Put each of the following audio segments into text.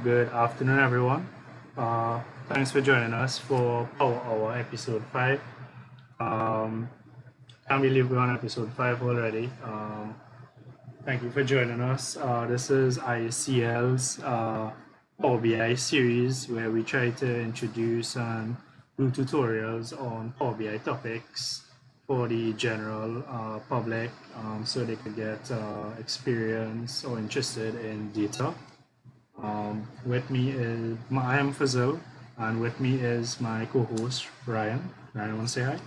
Good afternoon, everyone. Thanks for joining us for Power Hour episode 5. Can't believe we're on episode 5 already. Thank you for joining us. This is ICL's Power BI series where we try to introduce and do tutorials on Power BI topics for the general public so they could get experience or interested in data. With me is I am Fazil, and with me is my co-host Ryan. Ryan, want to say hi?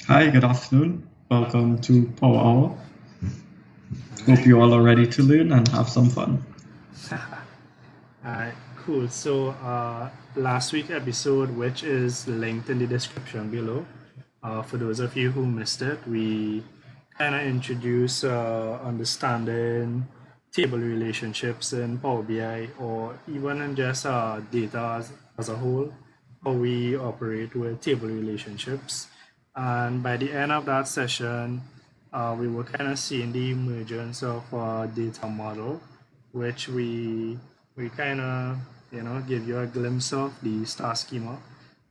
Hi, good afternoon. Welcome to Power Hour. Hope you all are ready to learn and have some fun. Alright, cool. So last week's episode, which is linked in the description below, for those of you who missed it, we kind of introduce understanding table relationships in Power BI or even in just data as a whole, how we operate with table relationships. And by the end of that session, we were kind of seeing the emergence of a data model, which we kind of give you a glimpse of the Star Schema.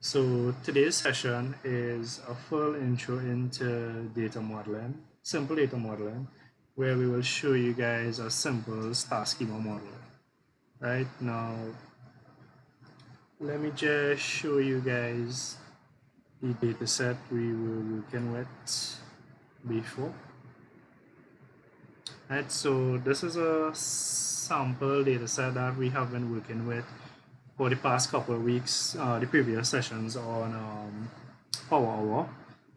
So today's session is a full intro into data modeling, simple data modeling, where we will show you guys a simple Star Schema model. Right now, let me just show you guys the data set we were working with before. Right, so this is a sample data set that we have been working with for the past couple of weeks, the previous sessions on Power Hour.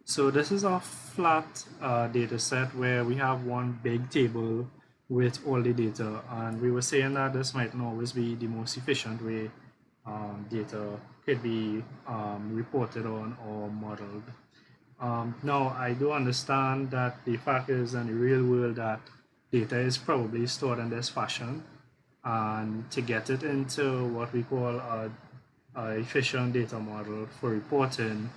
So this is a flat data set where we have one big table with all the data, and we were saying that this might not always be the most efficient way data could be reported on or modeled. Now, I do understand that the fact is in the real world that data is probably stored in this fashion, and to get it into what we call a efficient data model for reporting,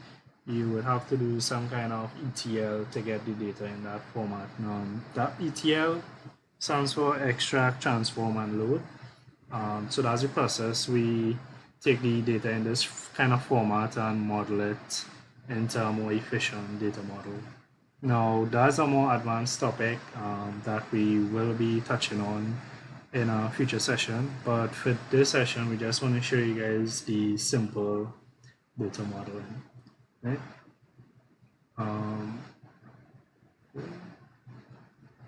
you would have to do some kind of ETL to get the data in that format. Now, that ETL stands for extract, transform, and load. So that's the process. We take the data in this kind of format and model it into a more efficient data model. Now, that's a more advanced topic that we will be touching on in a future session, but for this session, we just want to show you guys the simple data modeling. Right?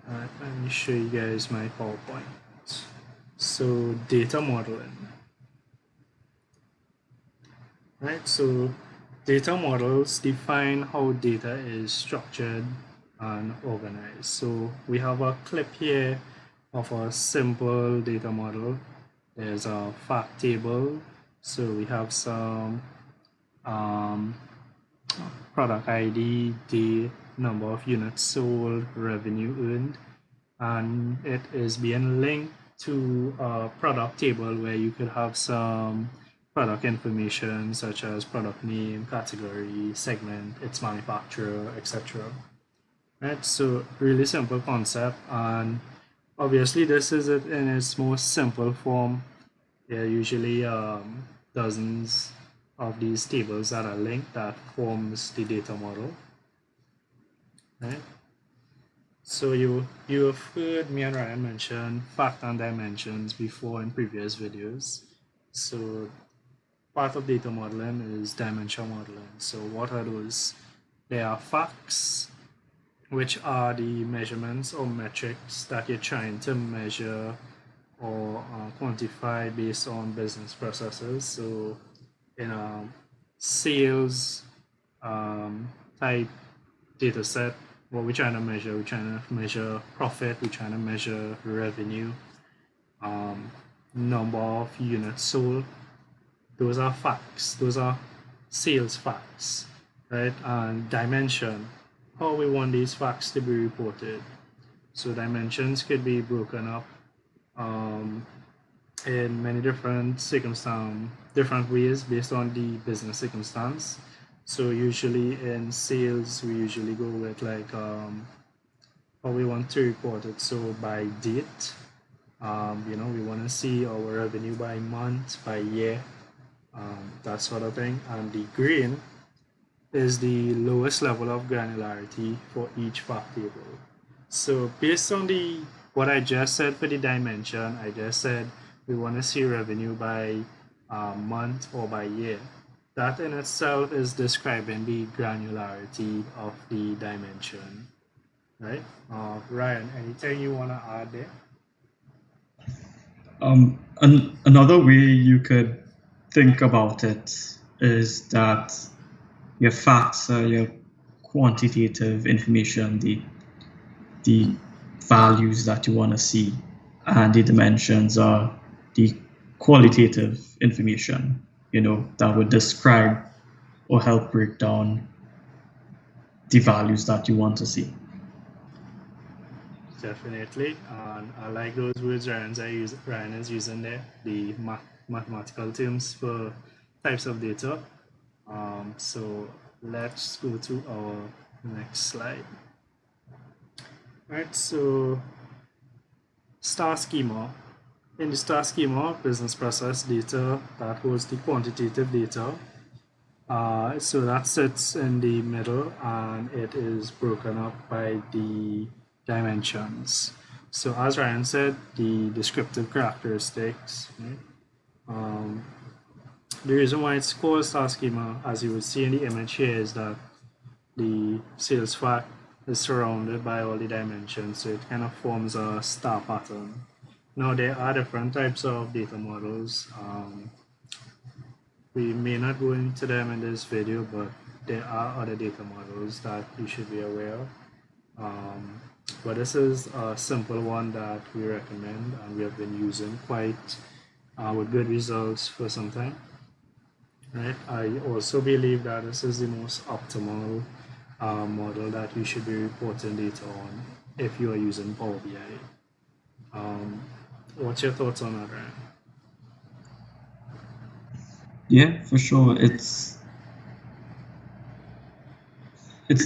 Let me show you guys my PowerPoint. So data modeling. Right, so data models define how data is structured and organized. So we have a clip here of a simple data model. There's a fact table. So we have some product ID, date, number of units sold, revenue earned, and it is being linked to a product table where you could have some product information such as product name, category, segment, its manufacturer, etc. Right, so really simple concept, and obviously this is it in its most simple form. There are usually dozens of these tables that are linked that forms the data model. Right? So you have heard me and Ryan mention fact and dimensions before in previous videos. So part of data modeling is dimension modeling. So what are those? They are facts, which are the measurements or metrics that you're trying to measure or quantify based on business processes. So in a sales type data set, what we're trying to measure profit, we're trying to measure revenue, number of units sold. Those are facts, those are sales facts, right? And dimension, how we want these facts to be reported. So dimensions could be broken up in many different different ways based on the business circumstance. So usually in sales, we usually go with like how we want to report it. So by date, We want to see our revenue by month, by year, that sort of thing. And the green is the lowest level of granularity for each fact table. So based on what I just said for the dimension, I just said we want to see revenue by month or by year. That in itself is describing the granularity of the dimension, right? Ryan, anything you want to add there? Another way you could think about it is that your facts are your quantitative information, the values that you want to see, and the dimensions are the qualitative information, that would describe or help break down the values that you want to see. Definitely, and I like those words Ryan is using there, the mathematical terms for types of data. So let's go to our next slide. Right, so Star Schema. In the Star Schema, business process data, that holds the quantitative data. So that sits in the middle and it is broken up by the dimensions. So as Ryan said, the descriptive characteristics. Right? The reason why it's called Star Schema, as you would see in the image here, is that the sales fact is surrounded by all the dimensions, so it kind of forms a star pattern. Now there are different types of data models. We may not go into them in this video, but there are other data models that you should be aware of. But this is a simple one that we recommend and we have been using quite with good results for some time. Right? I also believe that this is the most optimal model that you should be reporting data on if you are using Power BI. What's your thoughts on that, Ryan? Yeah, for sure. It's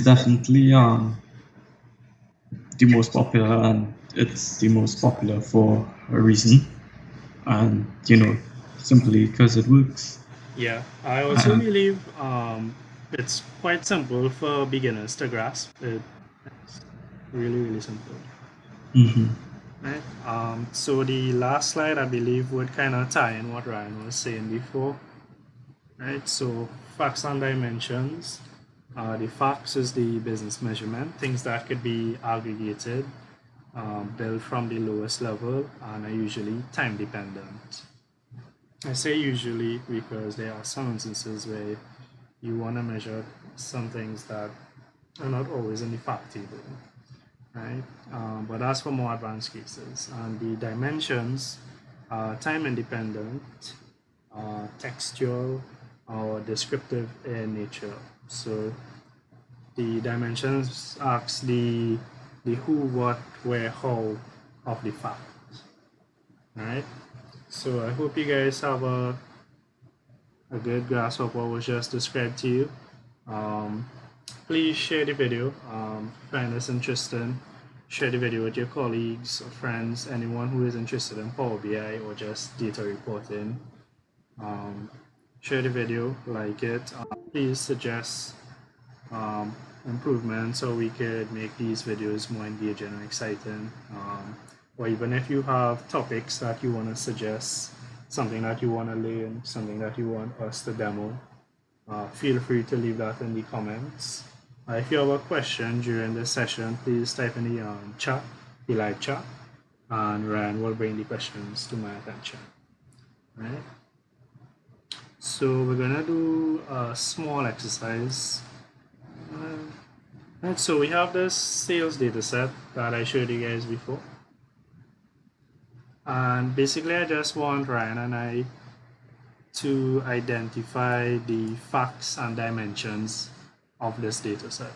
definitely the most popular, and it's the most popular for a reason, and simply because it works. Yeah, I also believe it's quite simple for beginners to grasp. It's really, really simple. Mm-hmm. Right. So the last slide, I believe, would kind of tie in what Ryan was saying before. Right. So facts and dimensions. The facts is the business measurement, things that could be aggregated, built from the lowest level, and are usually time dependent. I say usually because there are some instances where you want to measure some things that are not always in the fact table, right? But that's for more advanced cases. And the dimensions are time independent, textual, or descriptive in nature. So the dimensions asks the who, what, where, how of the fact. Right? So I hope you guys have a good grasp of what was just described to you. Please share the video. Find this interesting. Share the video with your colleagues or friends, anyone who is interested in Power BI or just data reporting. Share the video, like it. Please suggest improvements so we could make these videos more engaging and exciting. Or even if you have topics that you want to suggest, something that you want to learn, something that you want us to demo, feel free to leave that in the comments. If you have a question during this session, please type in the chat, the live chat, and Ryan will bring the questions to my attention. Right? So we're gonna do a small exercise. Right, so we have this sales data set that I showed you guys before. And basically I just want Ryan and I to identify the facts and dimensions of this data set.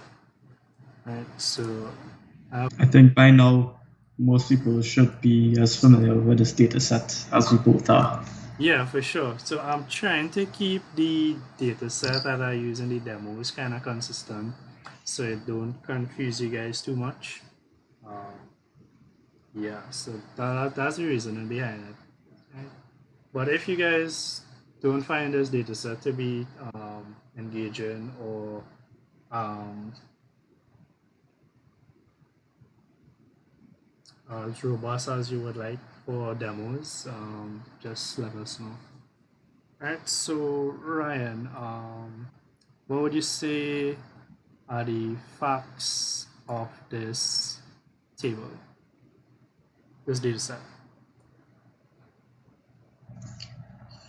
Right, so I think by now most people should be as familiar with this data set as we both are. yeah, for sure. So I'm trying to keep the data set that I use in the demos kind of consistent so it don't confuse you guys too much. Yeah, so that's the reasoning behind it. Right? But if you guys don't find this data set to be engaging or um, as robust as you would like for demos, just let us know. All right, so Ryan, what would you say are the facts of this table, this data set?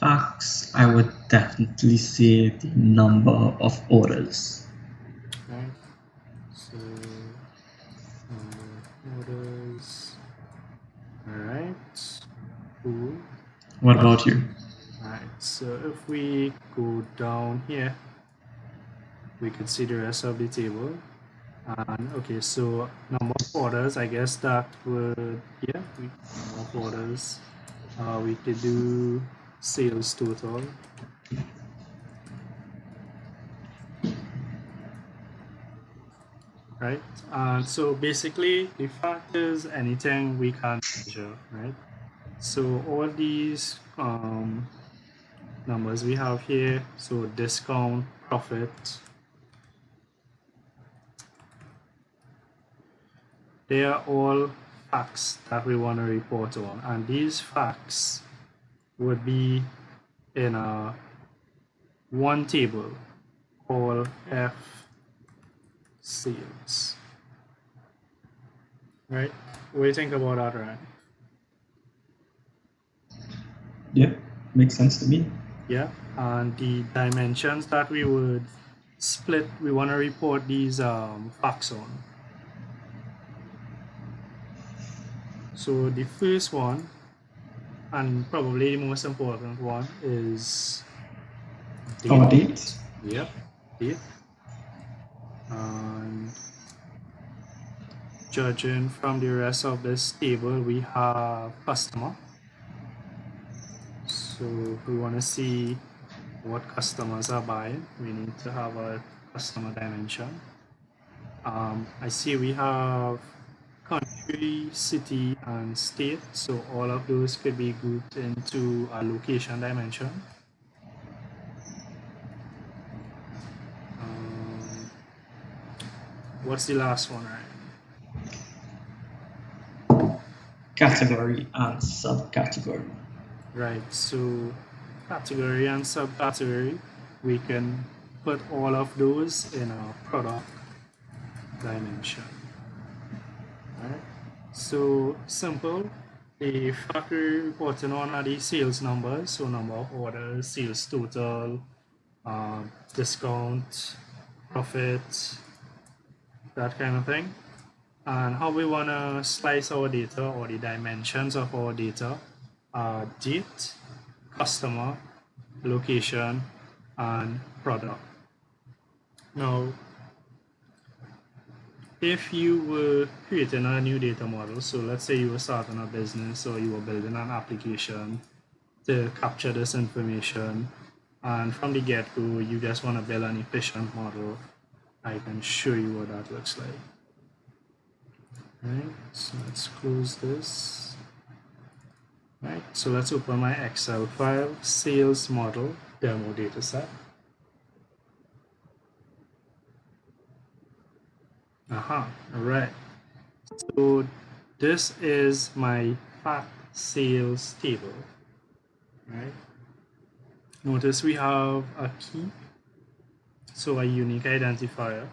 Facts, I would definitely say the number of orders. Right, so orders. All right, cool. What about you? All right, so if we go down here, we could see the rest of the table. And okay, so number of orders, I guess that would, yeah, number of orders. We could do sales total. Right? And so basically, the fact is anything we can measure, right? So all these numbers we have here, so discount, profit, they are all facts that we want to report on. And these facts would be in a one table called F sales. Right? What do you think about that, Ryan? Yeah, makes sense to me. Yeah, and the dimensions that we would split, we want to report these facts on. So the first one, and probably the most important one, is Our date. date. Yep, date. And judging from the rest of this table, we have customer. So we want to see what customers are buying. We need to have a customer dimension. I see we have country, city, and state. So all of those could be grouped into a location dimension. What's the last one, Ryan? Category and subcategory. Right, so category and subcategory, we can put all of those in a product dimension. Right? So simple. The factory reporting on are the sales numbers, so number of orders, sales total, discount, profit, that kind of thing. And how we want to slice our data or the dimensions of our data are date, customer, location, and product. Now, if you were creating a new data model, so let's say you were starting a business or you were building an application to capture this information, and from the get-go, you just want to build an efficient model, I can show you what that looks like. Right, so let's close this. Right, so let's open my Excel file, sales model, demo dataset. All right. So this is my fact sales table, right? Notice we have a key, so a unique identifier.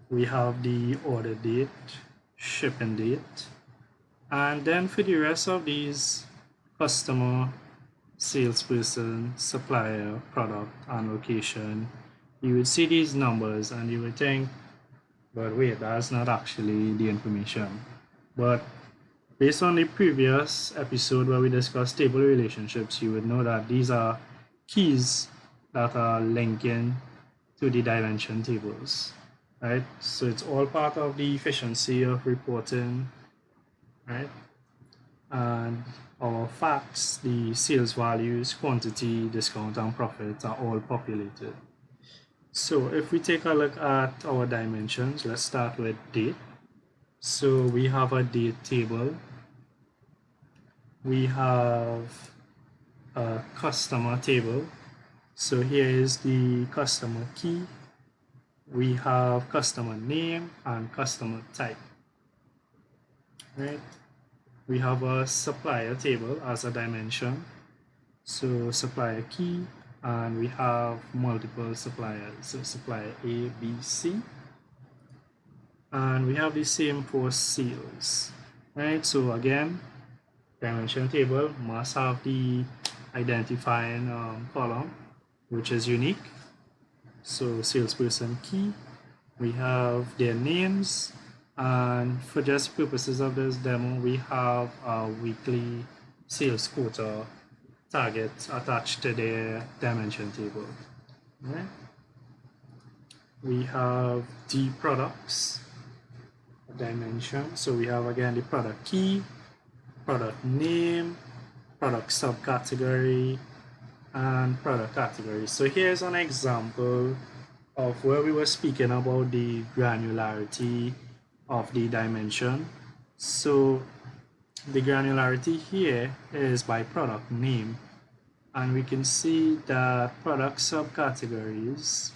We have the order date, shipping date, and then for the rest of these, customer, salesperson, supplier, product, and location, you would see these numbers and you would think, but wait, that's not actually the information. But based on the previous episode where we discussed table relationships, you would know that these are keys that are linking to the dimension tables, right? So it's all part of the efficiency of reporting, right? And our facts, the sales values, quantity, discount, and profit are all populated. So if we take a look at our dimensions, let's start with date. So we have a date table we have a customer table. So here is the customer key. We have customer name and customer type, right? We have a supplier table as a dimension. So supplier key, and we have multiple suppliers. So supplier A, B, C. And we have the same for sales, right? So again, dimension table must have the identifying column, which is unique. So salesperson key, we have their names, and for just purposes of this demo, we have a weekly sales quota target attached to their dimension table. Right? We have the products dimension. So we have again the product key, product name, product subcategory, and product category. So here's an example of where we were speaking about the granularity of the dimension. So the granularity here is by product name, and we can see that product subcategories,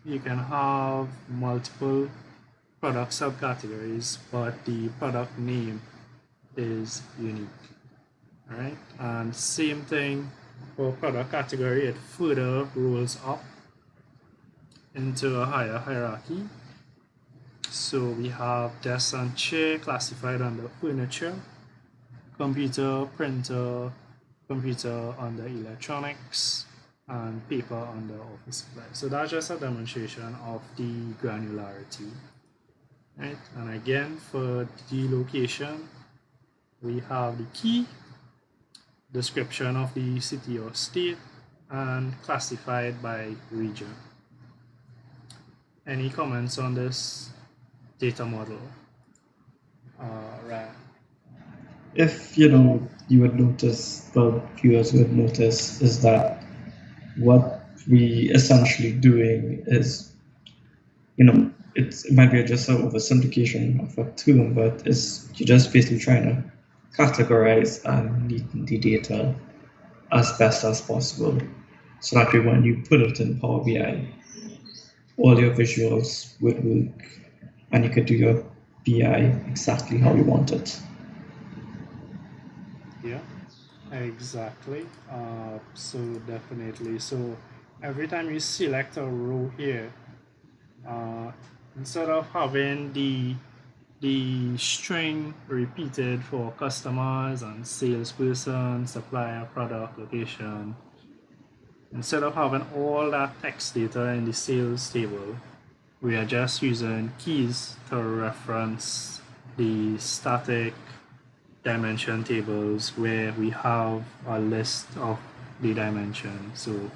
you can have multiple product subcategories, but the product name is unique. All right, and same thing for product category, it further rolls up into a higher hierarchy. So we have desk and chair classified under furniture, computer, printer, computer under electronics, and paper under office supplies. So that's just a demonstration of the granularity. Right? And again, for the location, we have the key, description of the city or state, and classified by region. Any comments on this data model? Right. If you would notice, the viewers would notice, is that what we essentially doing is, it might be just an oversimplification of a term, but you're just basically trying to categorize and neaten the data as best as possible, so that way when you put it in Power BI, all your visuals would work, and you could do your BI exactly how you want it. Yeah, exactly. So definitely. So every time you select a row here, instead of having the string repeated for customers and salesperson, supplier, product, location, instead of having all that text data in the sales table, we are just using keys to reference the static dimension tables where we have a list of the dimension. So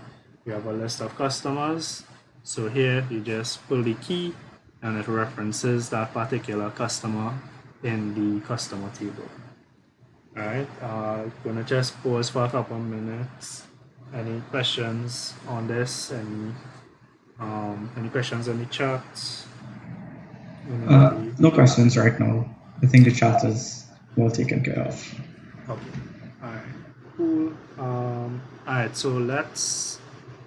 we have a list of customers. So here you just pull the key and it references that particular customer in the customer table. All right, gonna just pause for a couple of minutes. Any questions on this? Any questions in the chat? No questions right now. I think the chat is well taken care of. Okay. All right. Cool. All right. So let's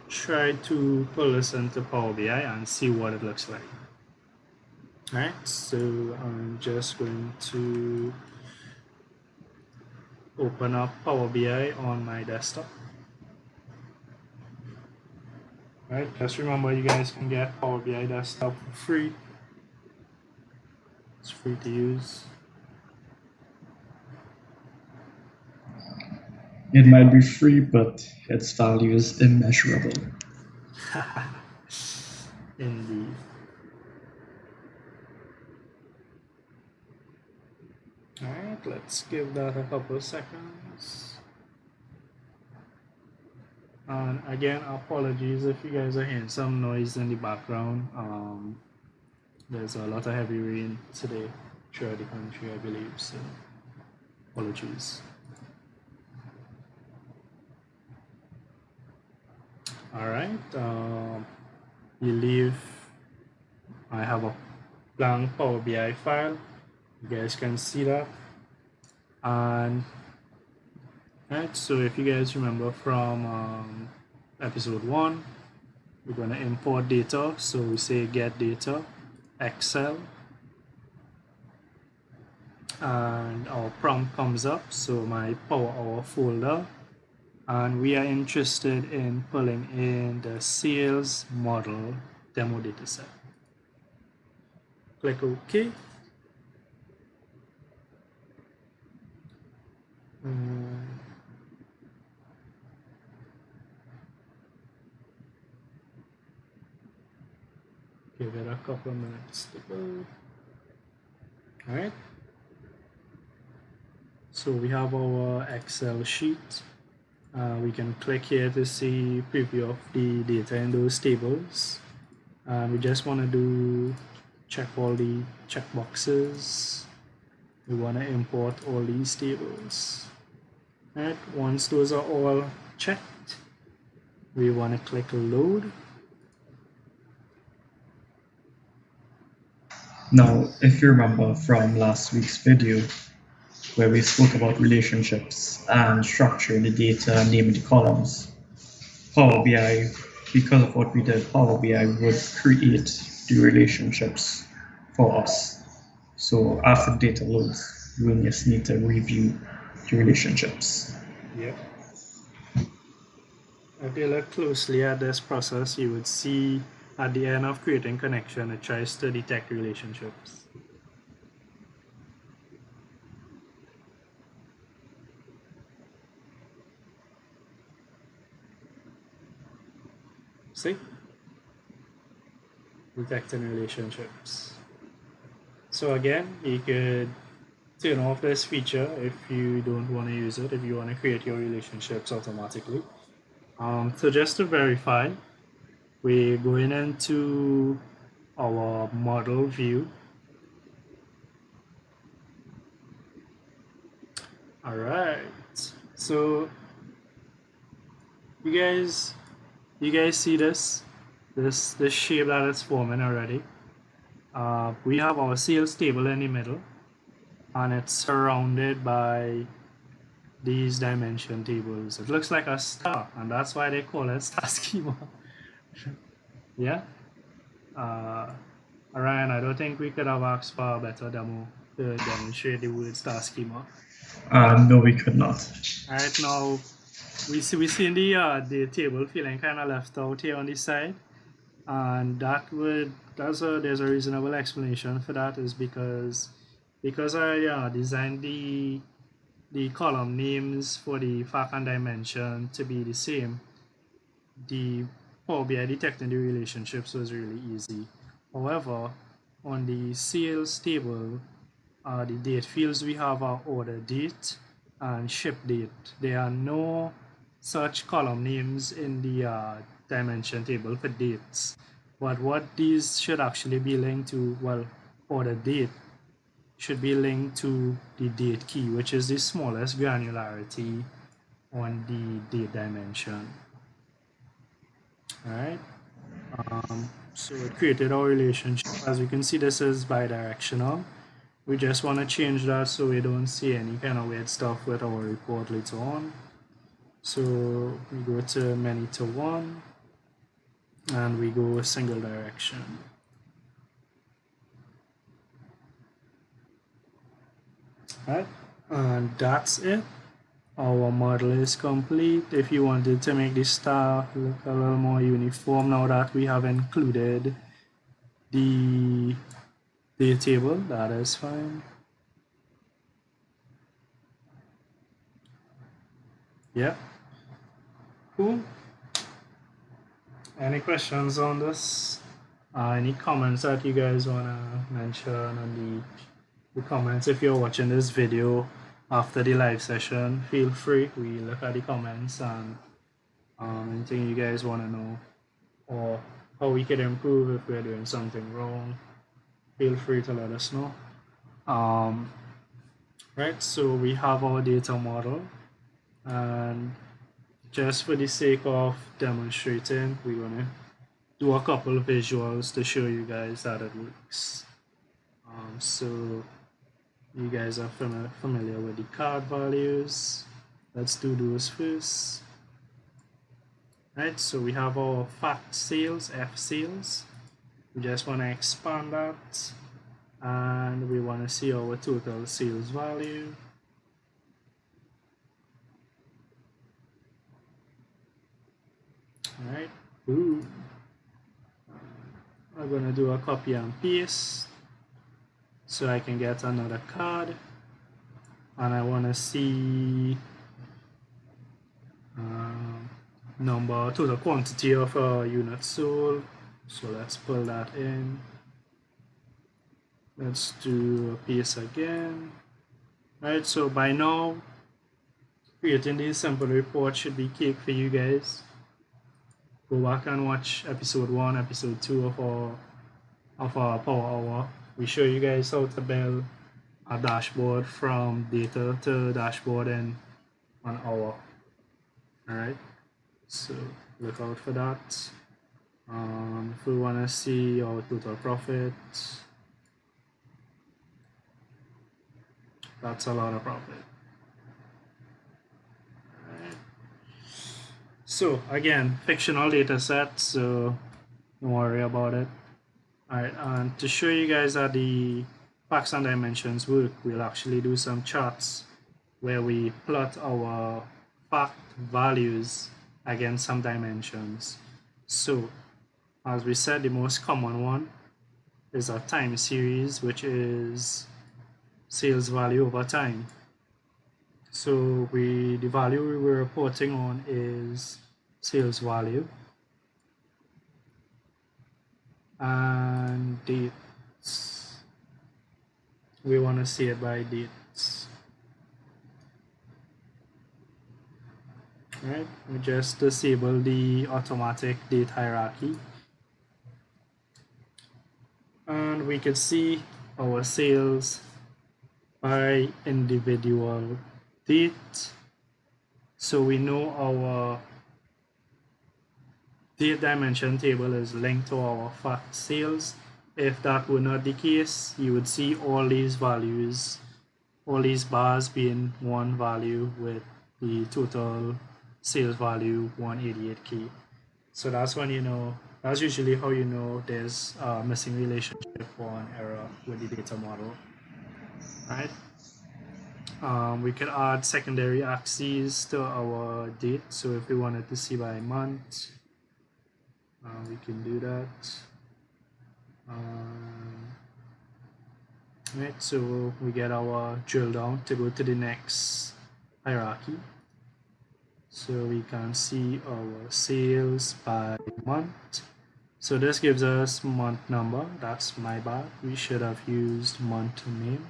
try to pull this into Power BI and see what it looks like. All right. So I'm just going to open up Power BI on my desktop. All right. Just remember, you guys can get Power BI desktop for free. It's free to use. It might be free, but its value is immeasurable. Indeed. All right, let's give that a couple of seconds. And again, apologies if you guys are hearing some noise in the background. There's a lot of heavy rain today throughout the country, I believe, so apologies. All right, I have a blank Power BI file. You guys can see that. And right, so if you guys remember from episode 1, we're going to import data. So we say get data, Excel, and our prompt comes up. So my Power Hour folder, and we are interested in pulling in the sales model demo dataset. Click OK. Give it a couple of minutes to go. All right. So we have our Excel sheet. We can click here to see preview of the data in those tables. We just want to check all the checkboxes. We want to import all these tables. All right. Once those are all checked, we want to click load. Now, if you remember from last week's video, where we spoke about relationships and structuring the data and naming the columns, Power BI, because of what we did, Power BI would create the relationships for us. So after the data loads, we just need to review the relationships. Yep. If you look closely at this process, you would see at the end of creating connection, it tries to detect relationships. See? Detecting relationships. So again, you could turn off this feature if you don't want to use it, if you want to create your relationships automatically. So just to verify, we're going into our model view. All right. So you guys see this shape that it's forming already. We have our sales table in the middle, and it's surrounded by these dimension tables. It looks like a star, and that's why they call it Star Schema. Yeah. Ryan, I don't think we could have asked for a better demo to demonstrate the word Star Schema. No, we could not. All right, now we see the table feeling kind of left out here on the side, and there's a reasonable explanation for that, is because I designed the column names for the fact and dimension to be the same. The Power BI detecting the relationships was really easy. However, on the sales table, the date fields we have are order date and ship date. There are no such column names in the dimension table for dates. But what these should actually be linked to, well, order date should be linked to the date key, which is the smallest granularity on the date dimension. All right. So it created our relationship. As you can see, this is bidirectional. We just want to change that so we don't see any kind of weird stuff with our report later on. So we go to many to one, and we go a single direction. Right, and that's it. Our model is complete. If you wanted to make the star look a little more uniform, now that we have included the table, that is fine. Yeah. Cool. Any questions on this? Any comments that you guys want to mention on the comments? If you're watching this video after the live session, feel free. We look at the comments, and anything you guys want to know, or how we could improve if we're doing something wrong, feel free to let us know. Right, so we have our data model, and just for the sake of demonstrating, we're going to do a couple of visuals to show you guys that it works. So You guys are familiar with the card values. Let's do those first. Right, so we have our fact sales, F sales. We just want to expand that, and we want to see our total sales value. All right, boom. I'm going to do a copy and paste so I can get another card, and I want to see total quantity of units sold. So let's pull that in. Let's do a paste again. Right, so by now, creating these simple reports should be cake for you guys. Go back and watch episode 1, episode 2 of our Power Hour. We show you guys how to build a dashboard from data to dashboard in 1 hour. All right, so look out for that. If we want to see our total profit, that's a lot of profit. Right. So again, fictional data set, so don't worry about it. All right, and to show you guys that the facts and dimensions work, we'll actually do some charts where we plot our fact values against some dimensions. So as we said, the most common one is a time series, which is sales value over time. So the value we were reporting on is sales value, and dates. We want to see it by dates. Right, we just disable the automatic date hierarchy, and we can see our sales by individual date. So we know our date dimension table is linked to our fact sales. If that were not the case, you would see all these values, all these bars being one value with the total sales value 188K. So that's when you know, that's usually how you know there's a missing relationship or an error with the data model, right? We could add secondary axes to our date. So if we wanted to see by month, we can do that. Right, so we get our drill down to go to the next hierarchy. So we can see our sales by month. So this gives us month number. That's my bad. We should have used month name.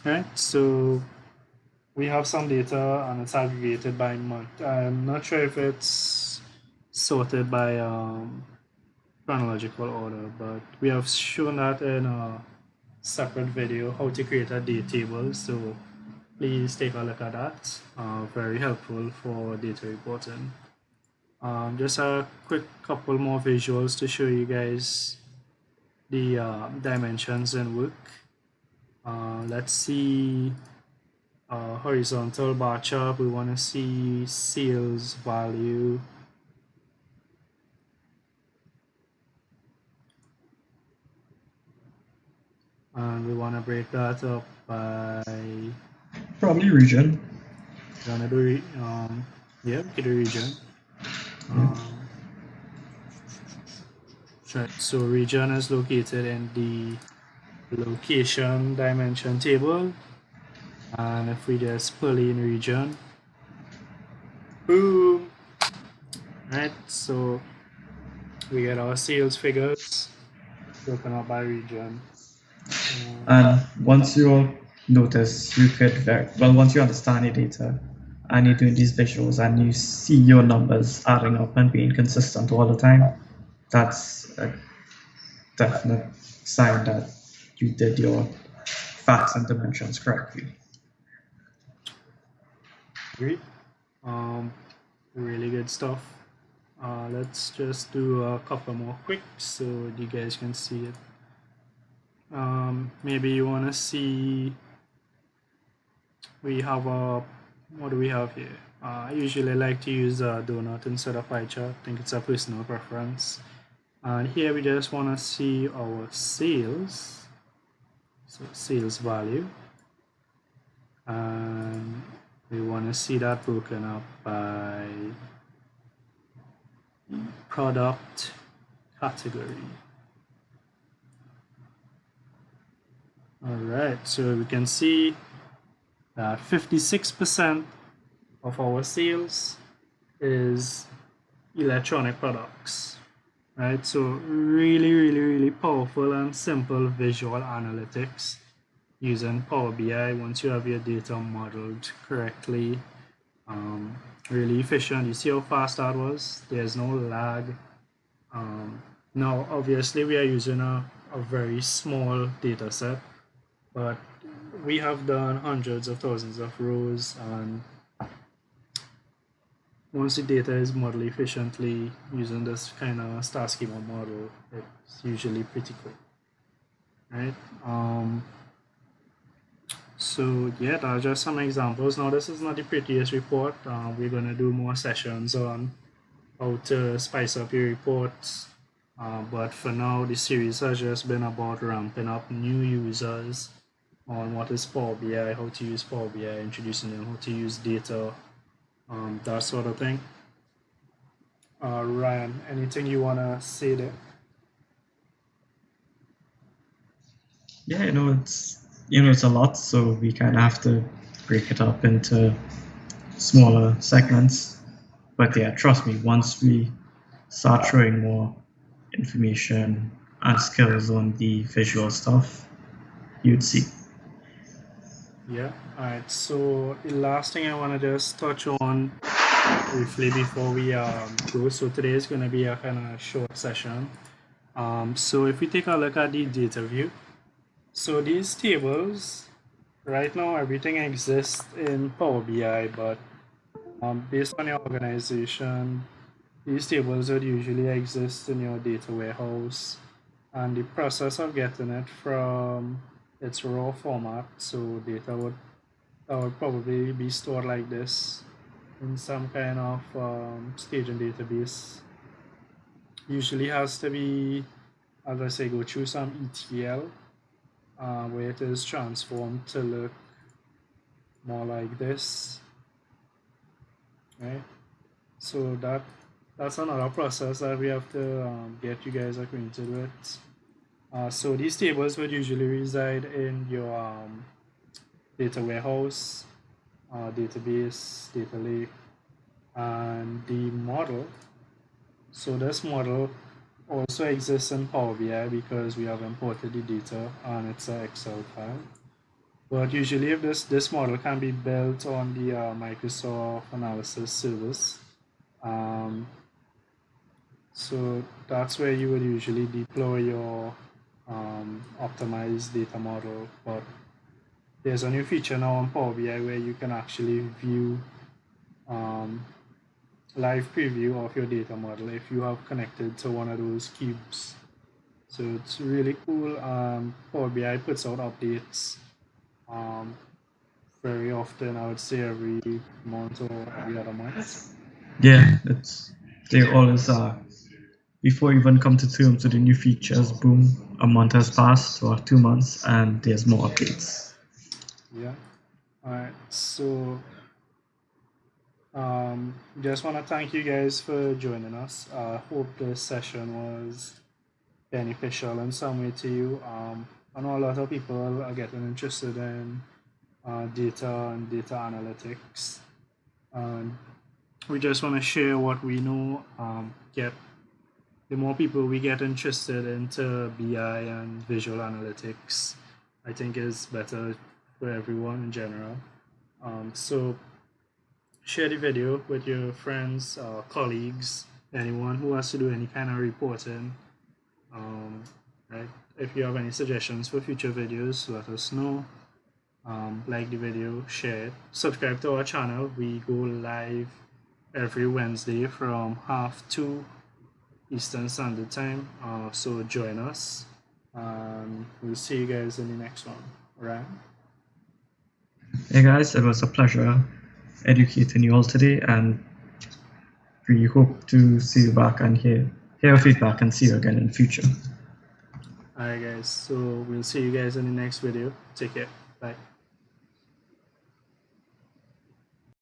Right, so we have some data and it's aggregated by month. I'm not sure if it's sorted by chronological order, but we have shown that in a separate video how to create a date table. So please take a look at that. Very helpful for data reporting. Just a quick couple more visuals to show you guys the dimensions in work. Let's see horizontal bar chart. We want to see sales value. And we want to break that up by probably region. We want to do yeah, we could do region. Right. So region is located in the location dimension table, and if we just pull in region, boom, right, so we get our sales figures broken up by region. And once you notice, you could once you understand your data and you're doing these visuals and you see your numbers adding up and being consistent all the time, that's a definite sign that you did your facts and dimensions correctly. Great. Really good stuff. Let's just do a couple more quick so you guys can see it. Maybe you want to see, we have a, what do we have here? I usually like to use a donut instead of pie chart. I think it's a personal preference. And here we just want to see our sales. So sales value. And we want to see that broken up by product category. All right, so we can see that 56% of our sales is electronic products, right? So really powerful and simple visual analytics using Power BI once you have your data modeled correctly. Really efficient. You see how fast that was? There's no lag. Now, obviously, we are using a very small data set, but we have done hundreds of thousands of rows, and once the data is modeled efficiently using this kind of Star Schema model, it's usually pretty quick, right? So yeah, that's just some examples. Now, this is not the prettiest report. We're going to do more sessions on how to spice up your reports. But for now, the series has just been about ramping up new users on what is Power BI, how to use Power BI, introducing them, how to use data, that sort of thing. Ryan, anything you want to say there? Yeah, it's a lot, so we kind of have to break it up into smaller segments. But yeah, trust me, once we start throwing more information and skills on the visual stuff, you'd see. Yeah. All right. So the last thing I want to just touch on briefly before we go. So today is going to be a kind of short session. So if we take a look at the data view, so these tables, right now everything exists in Power BI, but based on your organization, these tables would usually exist in your data warehouse, and the process of getting it from its raw format, so data would probably be stored like this in some kind of staging database. Usually has to be, as I say, go through some ETL where it is transformed to look more like this, right? So that's another process that we have to get you guys acquainted with. So these tables would usually reside in your data warehouse, database, data lake, and the model. So this model also exists in Power BI because we have imported the data and it's an Excel file. But usually if this model can be built on the Microsoft Analysis service, so that's where you would usually deploy your optimized data model. But there's a new feature now on Power BI where you can actually view live preview of your data model if you have connected to one of those cubes. So it's really cool. Power BI puts out updates very often. I would say every month or every other month. Yeah, they always are. Before you even come to terms with the new features, boom, a month has passed or 2 months, and there's more updates. Yeah. All right. So just want to thank you guys for joining us. I hope this session was beneficial in some way to you. I know a lot of people are getting interested in data and data analytics. And we just want to share what we know. Get the more people we get interested into BI and visual analytics, I think is better for everyone in general. So share the video with your friends, colleagues, anyone who has to do any kind of reporting. Right? If you have any suggestions for future videos, let us know. like the video, share it, subscribe to our channel. We go live every Wednesday from 2:30 Eastern Standard Time. So join us, and we'll see you guys in the next one. All right. Hey guys, it was a pleasure educating you all today, and we hope to see you back and hear your feedback and see you again in the future. All right, guys. So we'll see you guys in the next video. Take care. Bye.